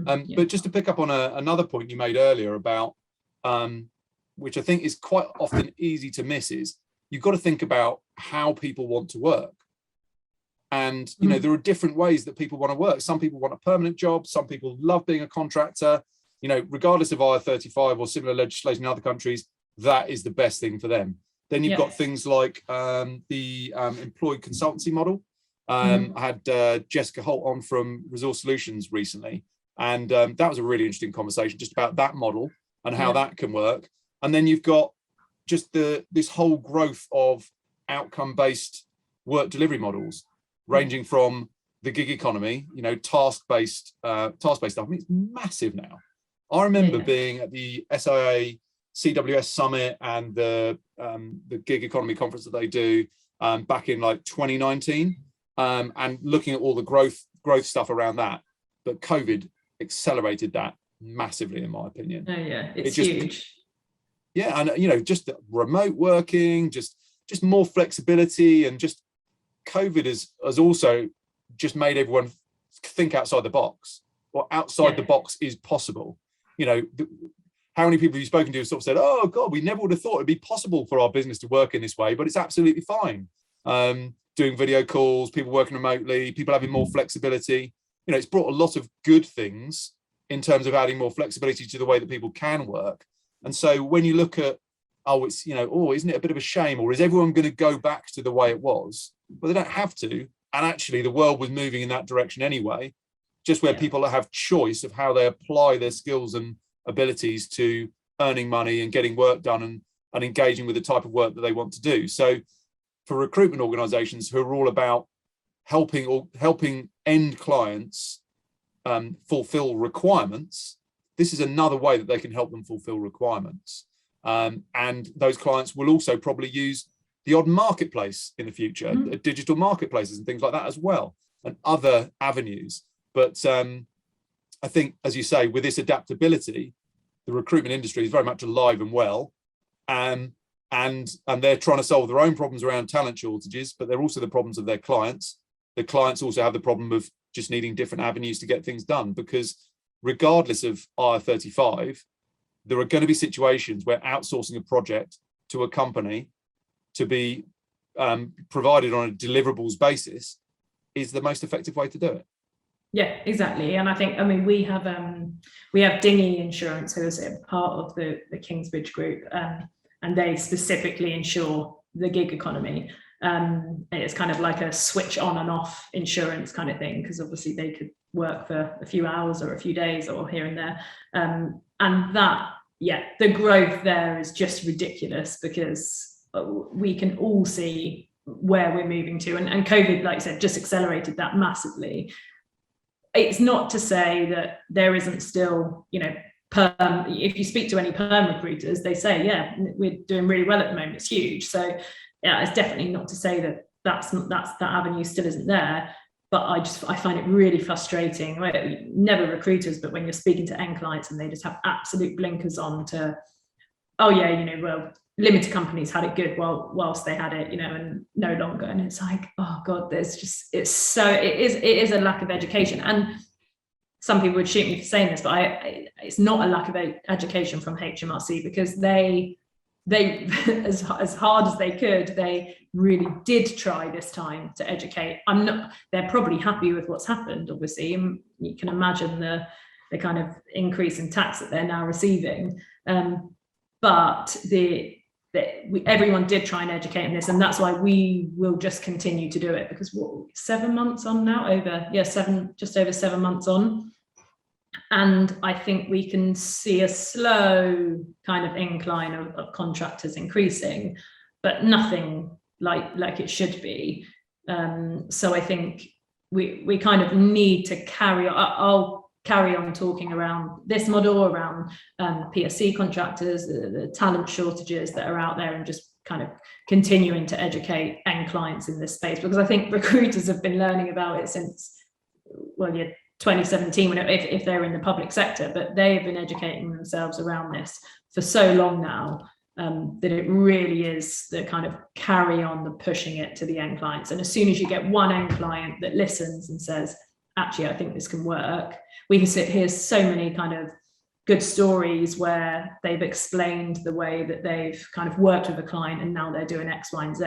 But just to pick up on another point you made earlier about, which I think is quite often easy to miss, is you've got to think about how people want to work. And, you know, there are different ways that people want to work. Some people want a permanent job. Some people love being a contractor. You know, regardless of IR35 or similar legislation in other countries, that is the best thing for them. Then you've got things like the employed consultancy model. I had Jessica Holt on from Resource Solutions recently, and that was a really interesting conversation just about that model and how that can work. And then you've got just this whole growth of outcome-based work delivery models, ranging from the gig economy, you know, task-based stuff. I mean, it's massive now. I remember being at the SIA CWS Summit and the gig economy conference that they do back in like 2019, and looking at all the growth stuff around that. But COVID accelerated that massively, in my opinion. Oh yeah, it's huge. Yeah, and you know, just the remote working, just more flexibility, and just COVID has also just made everyone think outside the box. What outside the box is possible. You know, how many people have you spoken to who sort of said, "Oh God, we never would have thought it'd be possible for our business to work in this way," but it's absolutely fine. Doing video calls, people working remotely, people having more flexibility. You know, it's brought a lot of good things in terms of adding more flexibility to the way that people can work. And so when you look at, oh, it's, you know, oh, isn't it a bit of a shame, or is everyone going to go back to the way it was? Well, they don't have to. And actually, the world was moving in that direction anyway, just where people have choice of how they apply their skills and abilities to earning money and getting work done and engaging with the type of work that they want to do. So for recruitment organizations who are all about helping end clients fulfill requirements, this is another way that they can help them fulfill requirements. And those clients will also probably use the odd marketplace in the future, digital marketplaces and things like that as well, and other avenues. But I think, as you say, with this adaptability, the recruitment industry is very much alive and well, and they're trying to solve their own problems around talent shortages, but they're also the problems of their clients. The clients also have the problem of just needing different avenues to get things done, because regardless of IR35, there are going to be situations where outsourcing a project to a company to be provided on a deliverables basis is the most effective way to do it. Yeah, exactly. And I think, I mean, we have Dinghy Insurance, who is a part of the Kingsbridge Group, and they specifically insure the gig economy. It's kind of like a switch on and off insurance kind of thing, because obviously they could work for a few hours or a few days or here and there. And that, the growth there is just ridiculous, because we can all see where we're moving to. And COVID, like I said, just accelerated that massively. It's not to say that there isn't still, you know, perm. If you speak to any perm recruiters, they say, yeah, we're doing really well at the moment. It's huge. So yeah, it's definitely not to say that that avenue still isn't there. But I find it really frustrating. Never recruiters, but when you're speaking to end clients and they just have absolute blinkers on to, oh yeah, you know, well, limited companies had it good whilst they had it, you know, and no longer. And it's like, oh God, it is a lack of education. And some people would shoot me for saying this, but it's not a lack of education from HMRC, because they as hard as they could, they really did try this time to educate. They're probably happy with what's happened, obviously, and you can imagine the kind of increase in tax that they're now receiving. But everyone did try and educate in this, and that's why we will just continue to do it, because 7 months on now, just over 7 months on, and I think we can see a slow kind of incline of contractors increasing, but nothing like it should be. So I think we kind of need to carry on. I'll carry on talking around this model, around PSC contractors, the talent shortages that are out there, and just kind of continuing to educate end clients in this space, because I think recruiters have been learning about it since 2017, if they're in the public sector, but they have been educating themselves around this for so long now, that it really is the kind of carry on the pushing it to the end clients. And as soon as you get one end client that listens and says, actually, I think this can work. We can hear so many kind of good stories where they've explained the way that they've kind of worked with a client and now they're doing X, Y, and Z.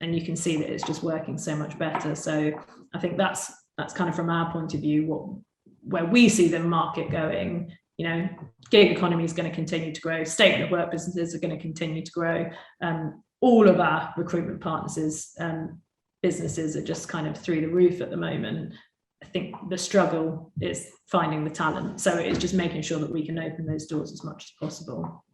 And you can see that it's just working so much better. So I think that's kind of from our point of view, where we see the market going. You know, gig economy is going to continue to grow. Statement of work businesses are going to continue to grow. All of our recruitment partners' businesses are just kind of through the roof at the moment. I think the struggle is finding the talent. So it's just making sure that we can open those doors as much as possible.